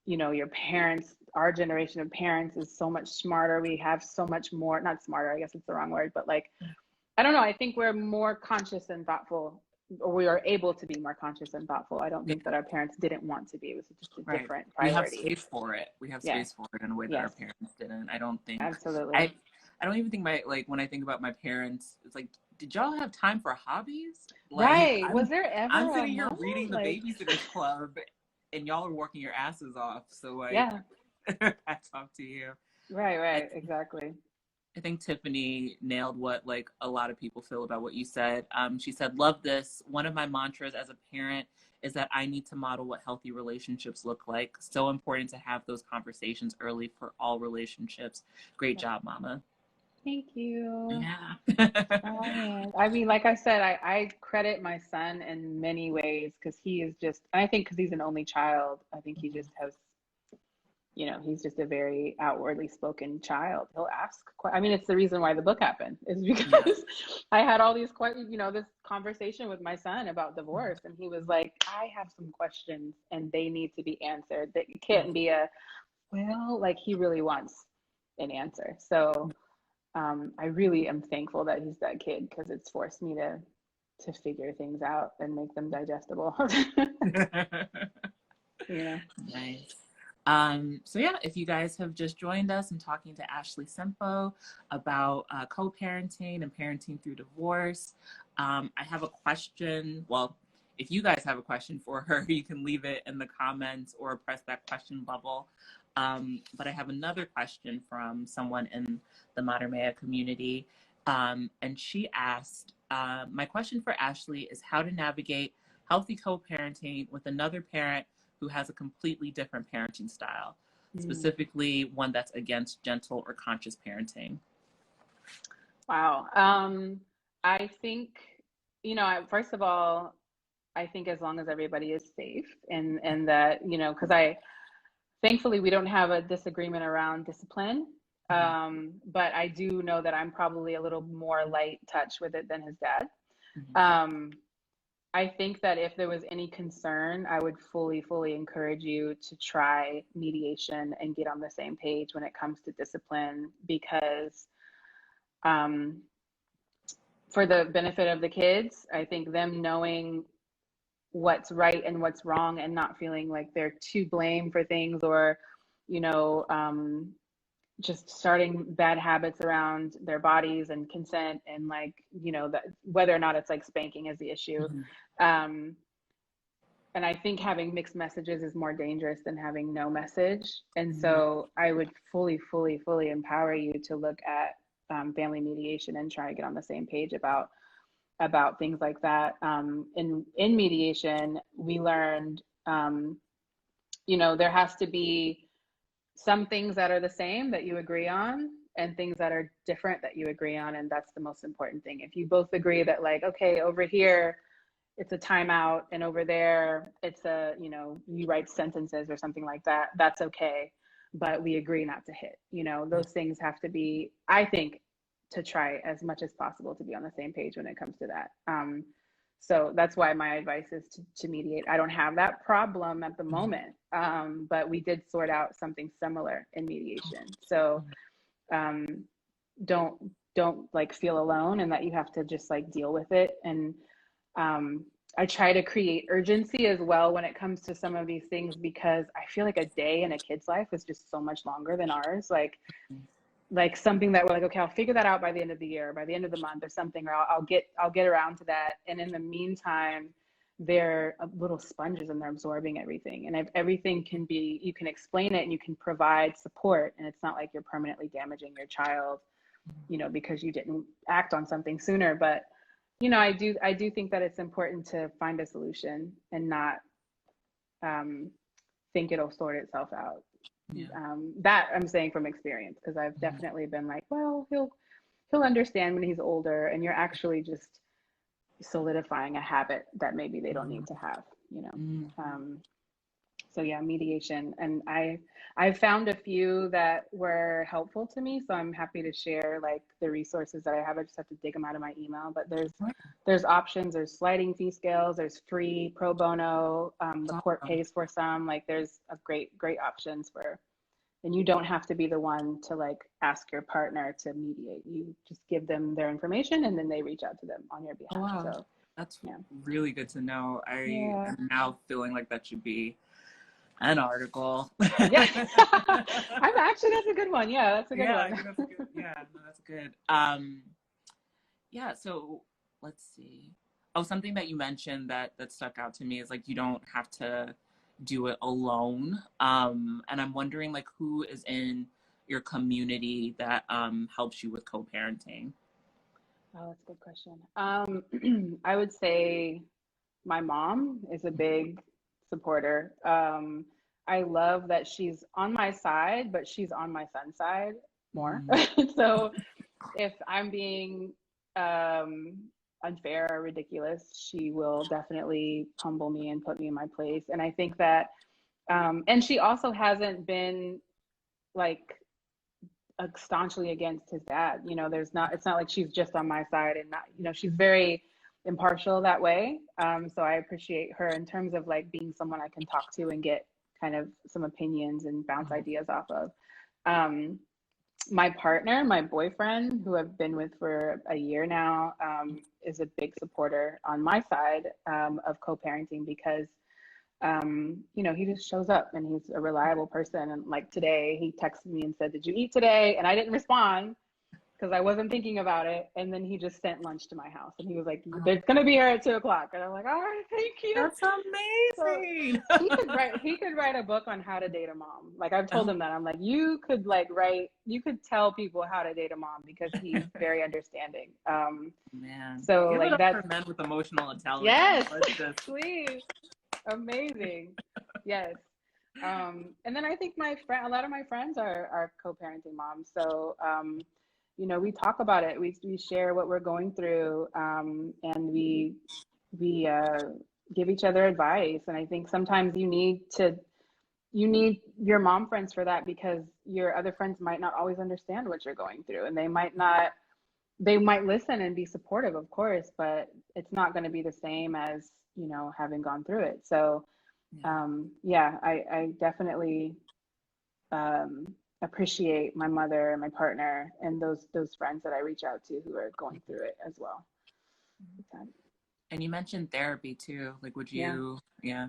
You know, your parents, our generation of parents is so much smarter. We have so much more, not smarter, I guess it's the wrong word, but like, I don't know. I think we're more conscious and thoughtful, or we are able to be more conscious and thoughtful. I don't think that our parents didn't want to be. It was just a Right. different We have priority. space for it. We have Yeah. space for it in a way that our Yes. parents didn't. I don't think Absolutely. I don't even think when I think about my parents, it's like, did y'all have time for hobbies? Like, Right. Was there ever I'm a sitting here moment? reading the Like, Babysitters Club and y'all are working your asses off. So like, yeah. hats off to you. Right. Exactly. I think Tiffany nailed what like a lot of people feel about what you said. She said, love this. One of my mantras as a parent is that I need to model what healthy relationships look like. So important to have those conversations early for all relationships. Great job, Mama. Thank you. Yeah. I mean, like I said, I credit my son in many ways because he is just, and I think because he's an only child, I think he just has, you know, he's just a very outwardly spoken child. He'll ask, I mean, it's the reason why the book happened, is because I had all these questions, you know, this conversation with my son about divorce. And he was like, I have some questions and they need to be answered. That it can't be well, like he really wants an answer. So I really am thankful that he's that kid because it's forced me to figure things out and make them digestible. You know. Nice. So yeah, if you guys have just joined us, I'm talking to Ashley Simpo about co-parenting and parenting through divorce. I have a question. Well, if you guys have a question for her, you can leave it in the comments or press that question bubble. But I have another question from someone in the Modern Maya community. And she asked, my question for Ashley is how to navigate healthy co-parenting with another parent who has a completely different parenting style, specifically one that's against gentle or conscious parenting. Wow. I think, you know, first of all, I think as long as everybody is safe and that, you know, because thankfully we don't have a disagreement around discipline. But I do know that I'm probably a little more light touch with it than his dad. I think that if there was any concern, I would fully encourage you to try mediation and get on the same page when it comes to discipline, because for the benefit of the kids, I think them knowing what's right and what's wrong, and not feeling like they're to blame for things, or, you know, just starting bad habits around their bodies and consent, and like, you know, that whether or not it's like spanking is the issue. Um, and I think having mixed messages is more dangerous than having no message. And so I would fully empower you to look at family mediation and try to get on the same page about things like that. In mediation, we learned, you know, there has to be some things that are the same that you agree on, and things that are different that you agree on. And that's the most important thing. If you both agree that, like, okay, over here, it's a timeout, and over there, it's a, you know, you write sentences or something like that, that's okay. But we agree not to hit, you know, those things have to be, I think, to try as much as possible to be on the same page when it comes to that. So that's why my advice is to mediate. I don't have that problem at the moment, but we did sort out something similar in mediation. So don't like feel alone, and that you have to just like deal with it. And I try to create urgency as well when it comes to some of these things, because I feel like a day in a kid's life is just so much longer than ours. Like something that we're like, okay, I'll figure that out by the end of the year, by the end of the month or something, or I'll get around to that. And in the meantime, they're little sponges and they're absorbing everything. And if everything can be, you can explain it and you can provide support, and it's not like you're permanently damaging your child, you know, because you didn't act on something sooner. But, you know, I do think that it's important to find a solution and not think it'll sort itself out. Yeah. That I'm saying from experience, because I've definitely been like, well, he'll understand when he's older, and you're actually just solidifying a habit that maybe they don't need to have, you know. So yeah, mediation. And I found a few that were helpful to me, so I'm happy to share like the resources that I have. I just have to dig them out of my email, but there's options. There's sliding fee scales, there's free pro bono, the court pays for some. Like there's a great options for, and you don't have to be the one to like ask your partner to mediate. You just give them their information, and then they reach out to them on your behalf. Wow. So That's really good to know. I'm now feeling like that should be an article. Yeah. I'm actually, that's a good one. Yeah, that's a good one. I think that's good. Yeah, no, that's good. Yeah, so let's see. Oh, something that you mentioned that stuck out to me is like, you don't have to do it alone. And I'm wondering like, who is in your community that helps you with co-parenting? Oh, that's a good question. I would say my mom is a big supporter. I love that she's on my side, but she's on my son's side more. So if I'm being unfair or ridiculous, she will definitely humble me and put me in my place. And I think that, and she also hasn't been like staunchly against his dad. You know, it's not like she's just on my side and not, you know, she's very impartial that way. So I appreciate her in terms of like being someone I can talk to and get kind of some opinions and bounce ideas off of. My partner, my boyfriend, who I've been with for a year now, is a big supporter on my side of co-parenting, because you know, he just shows up and he's a reliable person. And like today, he texted me and said, "Did you eat today?" And I didn't respond because I wasn't thinking about it. And then he just sent lunch to my house, and he was like, "They're gonna be here at 2:00." And I'm like, "All right, thank you." That's amazing. So he could write a book on how to date a mom. Like I've told him that. I'm like, you could tell people how to date a mom, because he's very understanding. Man. So Give like it up that's for men with emotional intelligence. Yes, please. Amazing. Yes. And then I think a lot of my friends are co-parenting moms. So, you know, we talk about it. We share what we're going through, and we give each other advice. And I think sometimes you need your mom friends for that, because your other friends might not always understand what you're going through, and they might listen and be supportive, of course, but it's not going to be the same as, you know, having gone through it. So, I definitely appreciate my mother and my partner and those friends that I reach out to who are going through it as well. And you mentioned therapy too. Like, would Yeah, you, yeah.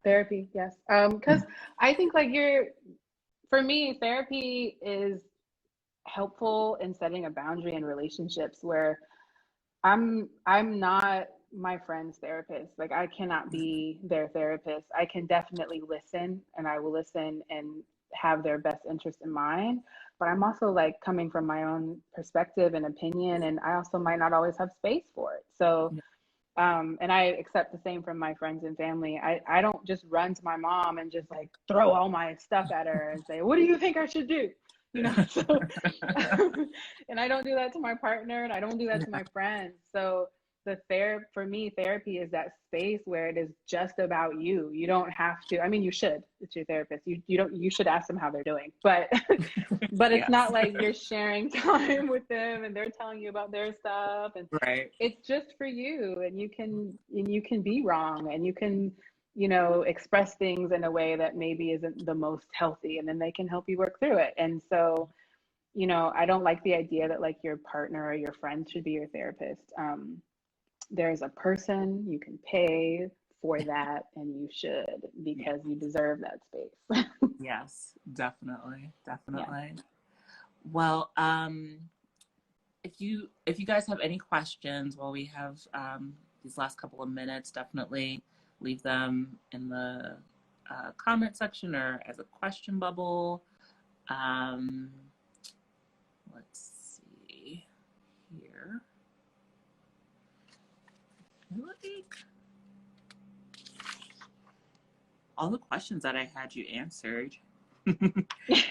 therapy, yes. Because I think like for me, therapy is helpful in setting a boundary in relationships where I'm not my friend's therapist. Like I cannot be their therapist. I can definitely listen and I will listen and have their best interest in mind. But I'm also like coming from my own perspective and opinion, and I also might not always have space for it. So and I accept the same from my friends and family. I don't just run to my mom and just like throw all my stuff at her and say, what do you think I should do? You know, so, and I don't do that to my partner and I don't do that to my friends. So for me, therapy is that space where it is just about you. You don't have to, I mean, you should, it's your therapist. You should ask them how they're doing, but, but it's Yes. not like you're sharing time with them and they're telling you about their stuff. And Right. it's just for you, and you can be wrong, and you can, you know, express things in a way that maybe isn't the most healthy, and then they can help you work through it. And so, you know, I don't like the idea that like your partner or your friend should be your therapist. There's a person you can pay for that, and you should, Yeah. because you deserve that space. Yes, definitely. Yeah. Definitely. Well, if you guys have any questions while we have these last couple of minutes, definitely leave them in the comment section or as a question bubble. Um, let's see here. Like, all the questions that I had you answered.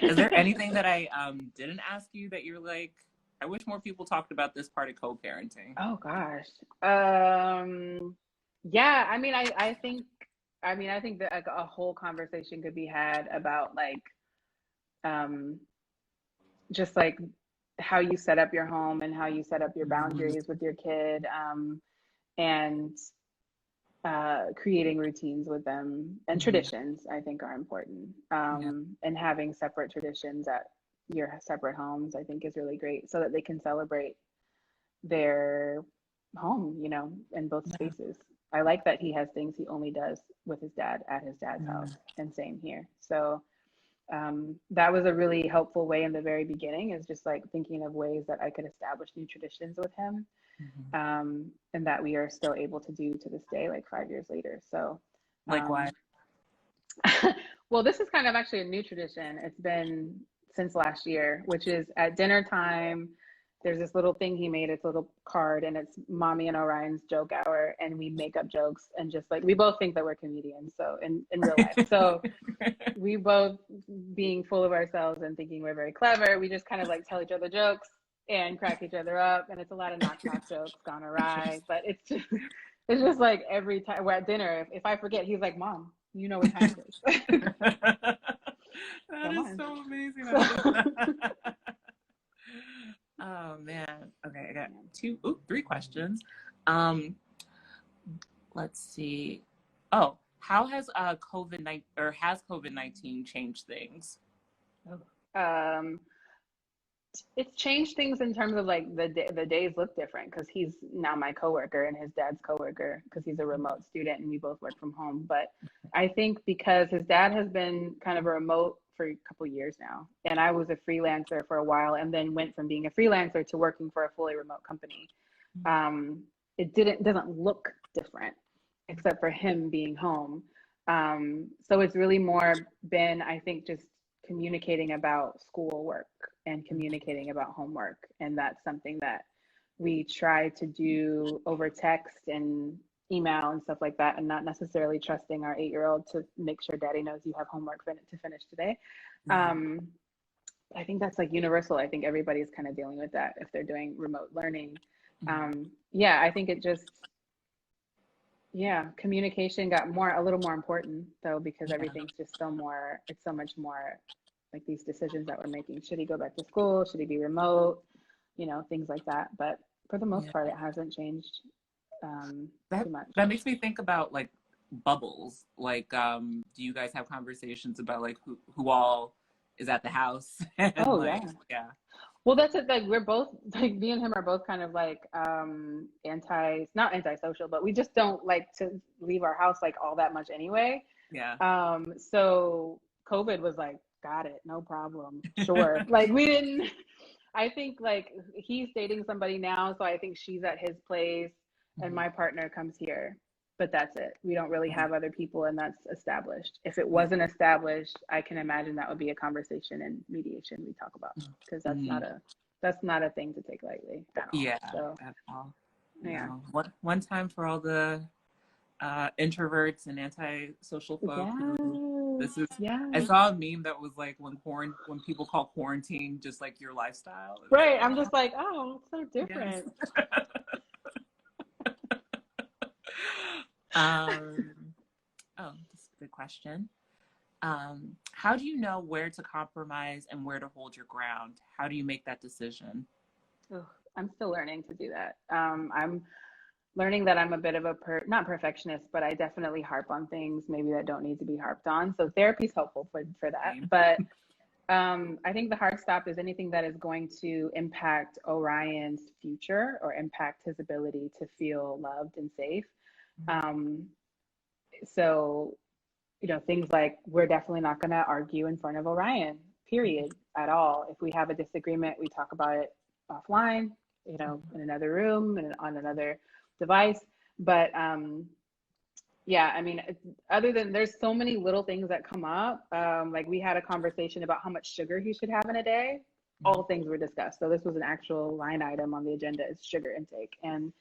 Is there anything that I didn't ask you that you're like, I wish more people talked about this part of co-parenting? Oh gosh. Yeah, I mean, I think that like a whole conversation could be had about like um just like how you set up your home and how you set up your Mhm. boundaries with your kid, and creating routines with them, and Mhm. traditions I think are important. Yeah. And having separate traditions at your separate homes I think is really great, so that they can celebrate their home, you know, in both Yeah. spaces. I like that he has things he only does with his dad at his dad's Mm. house, and same here. So that was a really helpful way in the very beginning, is just like thinking of ways that I could establish new traditions with him, Mhm. and that we are still able to do to this day, like 5 years later. So, Likewise. um, well, this is kind of actually a new tradition. It's been since last year, which is at dinner time. There's this little thing he made. It's a little card, and it's Mommy and Orion's joke hour, and we make up jokes, and just like we both think that we're comedians. So in real life, so we both, being full of ourselves and thinking we're very clever, we just kind of like tell each other jokes and crack each other up, and it's a lot of knock knock jokes gone awry. But it's just like every time we're at dinner, if I forget, he's like, "Mom, you know what time it is." That Come is on. so amazing. I So love that. Oh man. Okay, I got three questions. Um, let's see. Oh, how has COVID-19 changed things? um it's changed things in terms of like the days look different, because he's now my coworker and his dad's coworker, because he's a remote student and we both work from home. But I think because his dad has been kind of a remote for a couple years now, and I was a freelancer for a while, and then went from being a freelancer to working for a fully remote company. um, it doesn't look different, except for him being home. So it's really more been, I think, just communicating about schoolwork and communicating about homework, and that's something that we try to do over text and email and stuff like that, and not necessarily trusting our 8-year-old to make sure daddy knows you have homework to finish today. Yeah. um, I think that's like universal. I think everybody's kind of dealing with that if they're doing remote learning. Yeah, I think it just, yeah, communication got a little more important though, because Yeah. everything's just it's so much more like these decisions that we're making. Should he go back to school? Should he be remote? You know, things like that. But for the most Yeah. part, it hasn't changed That too much. that makes me think about like bubbles. Like, do you guys have conversations about like who all is at the house and Oh, like, yeah. yeah. Well, that's it. Like we're both like me and him are both kind of like not antisocial, but we just don't like to leave our house like all that much anyway. Yeah. So COVID was like, got it, no problem. Sure. Like we didn't I think like he's dating somebody now, so I think she's at his place and my partner comes here. But that's it. We don't really have other people and that's established. If it Yeah. wasn't established, I can imagine that would be a conversation and mediation we talk about because that's not a thing to take lightly at all. Yeah, So at all. yeah. No. One time for all the introverts and antisocial folk who this is I Yes. saw a meme that was like when people call quarantine just like your lifestyle. It's Right. like, I'm just like, oh, it's so yes. different. Oh, this is a good question. How do you know where to compromise and where to hold your ground? How do you make that decision? Ugh, I'm still learning to do that. I'm learning that I'm a bit of a not perfectionist, but I definitely harp on things maybe that don't need to be harped on. So therapy's helpful for that. But I think the hard stop is anything that is going to impact Orion's future or impact his ability to feel loved and safe. So, things like we're definitely not going to argue in front of Orion, period, at all. If we have a disagreement, we talk about it offline, in another room and on another device. But yeah, I mean, other than there's so many little things that come up. Like we had a conversation about how much sugar he should have in a day. All things were discussed. So this was an actual line item on the agenda is sugar intake. And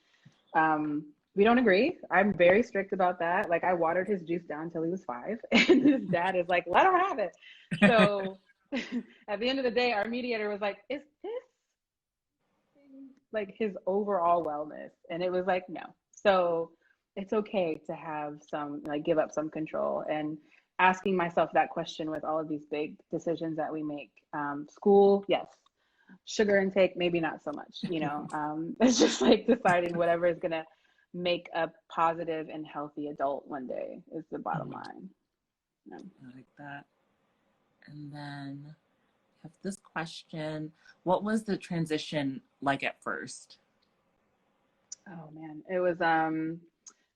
we don't agree. I'm very strict about that. Like I watered his juice down until he was 5 and his dad is like, let him have it. So at the end of the day, our mediator was like, is this like his overall wellness? And it was like, no. So it's okay to have some, like give up some control and asking myself that question with all of these big decisions that we make. School, yes. Sugar intake, maybe not so much, it's just like deciding whatever is going to make a positive and healthy adult one day is the bottom line. Yeah. I like that. And then I have this question. What was the transition like at first? Oh man, it was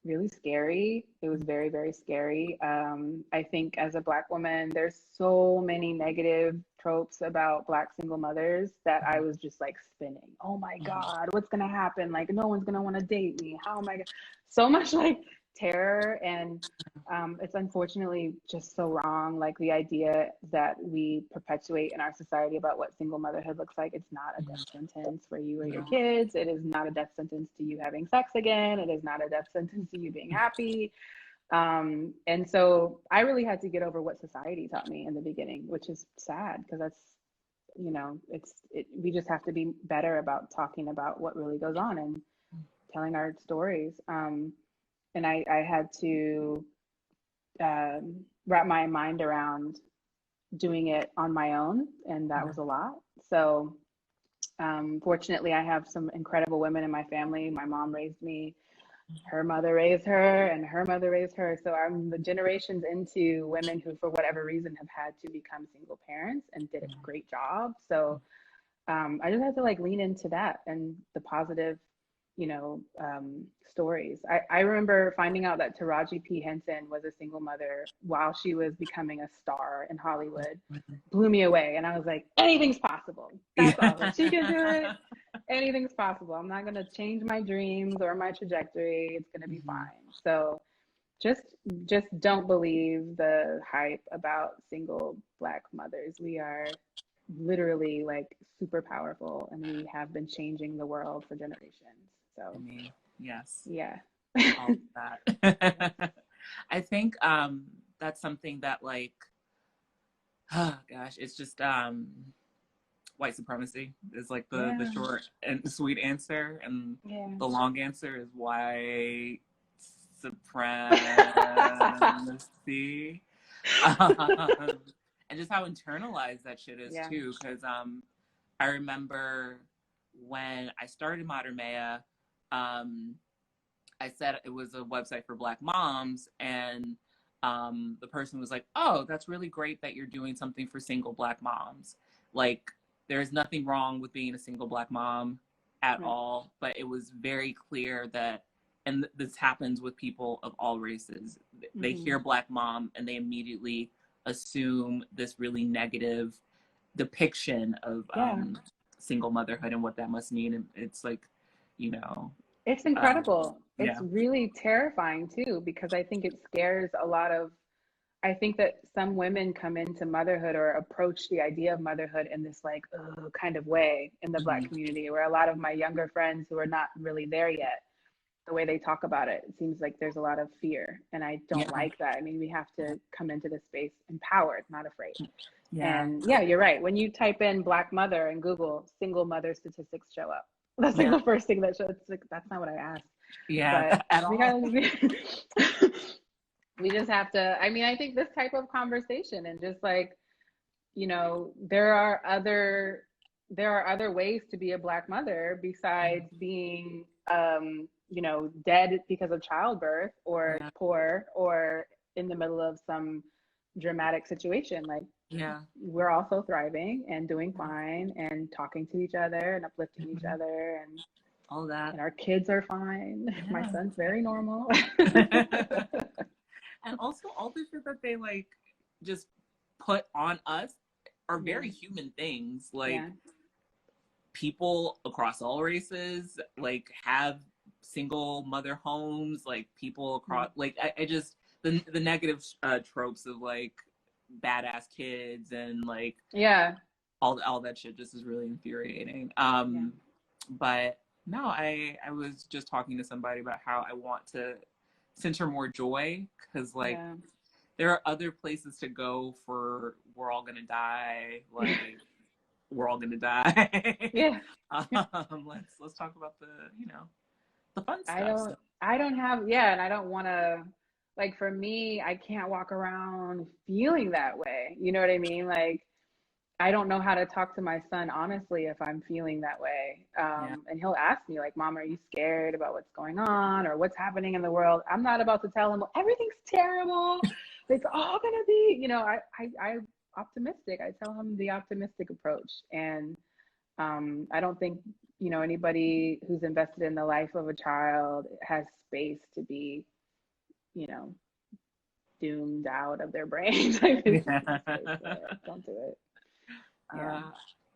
really scary. It was very, very scary. I think as a Black woman, there's so many negative tropes about Black single mothers that I was just like spinning. Oh my God, what's gonna happen? Like no one's gonna want to date me. How am I gonna? So much like terror and it's unfortunately just so wrong. Like the idea that we perpetuate in our society about what single motherhood looks like. It's not a death sentence for you or your kids. It is not a death sentence to you having sex again. It is not a death sentence to you being happy. And so I really had to get over what society taught me in the beginning, which is sad because that's, we just have to be better about talking about what really goes on and telling our stories. And I had to wrap my mind around doing it on my own, and that was a lot. So fortunately, I have some incredible women in my family. My mom raised me, her mother raised her, and her mother raised her. So I'm the generations into women who, for whatever reason, have had to become single parents and did a great job. So I just had to like lean into that and the positive stories. I remember finding out that Taraji P. Henson was a single mother while she was becoming a star in Hollywood. Blew me away. And I was like, anything's possible. That's all. If she can do it, anything's possible. I'm not going to change my dreams or my trajectory. It's going to be fine. So just don't believe the hype about single Black mothers. We are literally like super powerful and we have been changing the world for generations. So I mean, yes. Yeah. All of that. I think that's something that like, oh gosh, it's just white supremacy is like the short and sweet answer, and the long answer is white supremacy. And just how internalized that shit is too, because I remember when I started Modern Maya, I said it was a website for Black moms, and the person was like, oh, that's really great that you're doing something for single Black moms. Like, there is nothing wrong with being a single Black mom at all, but it was very clear that, and this happens with people of all races, they hear Black mom and they immediately assume this really negative depiction of single motherhood and what that must mean. And it's like, you know, it's incredible. It's really terrifying too, because I think it scares a lot of, I think that some women come into motherhood or approach the idea of motherhood in this like kind of way in the Black community, where a lot of my younger friends who are not really there yet, the way they talk about it, it seems like there's a lot of fear. And I don't like that. I mean, we have to come into this space empowered, not afraid. And you're right. When you type in Black mother in Google, single mother statistics show up. That's like the first thing that shows. It's like, that's not what I asked. Yeah, at all. We just have to, I mean, I think this type of conversation and just like, you know, there are other ways to be a Black mother besides being, you know, dead because of childbirth or poor or in the middle of some dramatic situation. Like, we're also thriving and doing fine and talking to each other and uplifting each other and all that. And our kids are fine. My son's very normal. And also all the shit that they like just put on us are very human things. Like people across all races like have single mother homes, like people across like I just the negative tropes of like badass kids and like all that shit just is really infuriating. But no, I was just talking to somebody about how I want to center more joy, because like there are other places to go for we're all gonna die, like we're all gonna die. Let's talk about the, you know, the fun stuff. I don't have and I don't want to, like, for me, I can't walk around feeling that way, you know what I mean? Like, I don't know how to talk to my son honestly if I'm feeling that way. And he'll ask me like, Mom, are you scared about what's going on or what's happening in the world? I'm not about to tell him everything's terrible. It's all gonna be, you know, I'm optimistic. I tell him the optimistic approach. And I don't think, you know, anybody who's invested in the life of a child has space to be, you know, doomed out of their brains. Don't do it.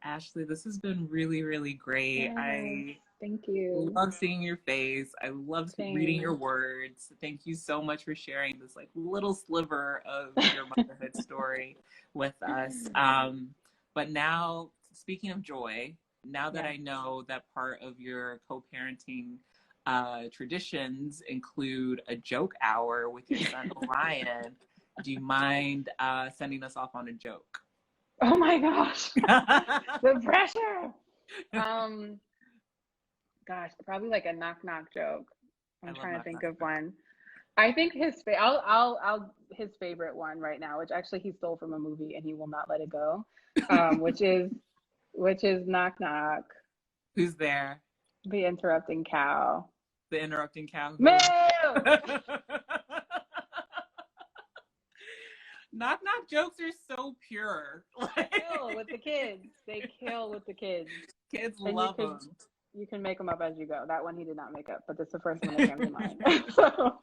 Ashley, this has been really, really great. Thank you. Love seeing your face. I love reading your words. Thank you so much for sharing this like little sliver of your motherhood story with us. But now, speaking of joy, now that I know that part of your co-parenting traditions include a joke hour with your son Orion, do you mind sending us off on a joke? Oh my gosh, the pressure. Gosh, probably like a knock knock joke. I'm trying to think of one. I think his his favorite one right now, which actually he stole from a movie and he will not let it go, which is knock knock. Who's there? The interrupting cow. The interrupting cow. Moo! Knock knock jokes are so pure. They kill with the kids. They kill with the kids. Kids love them. You can make them up as you go. That one he did not make up, but that's the first one that came to mind. So.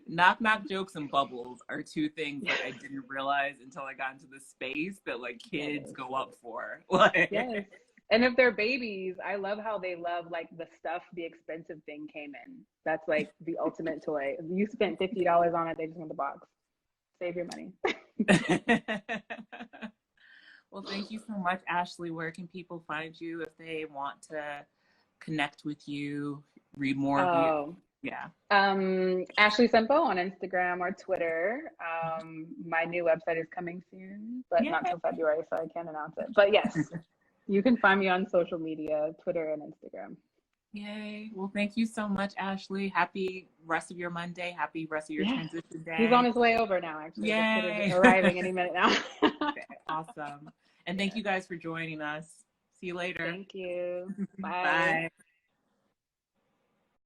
Knock knock jokes and bubbles are two things that I didn't realize until I got into the space that like kids go up for. Like, yes. And if they're babies, I love how they love like the stuff the expensive thing came in. That's like the ultimate toy. You spent $50 on it, they just want the box. Save your money. Well, thank you so much, Ashley. Where can people find you if they want to connect with you, read more of you? Ashley Simpo on Instagram or Twitter. My new website is coming soon, but not till February, so I can't announce it. But yes, you can find me on social media, Twitter and Instagram. Yay. Well, thank you so much, Ashley. Happy rest of your Monday. Happy rest of your transition day. He's on his way over now, actually. Yay. Arriving any minute now. Awesome. And thank you guys for joining us. See you later. Thank you. Bye. Bye.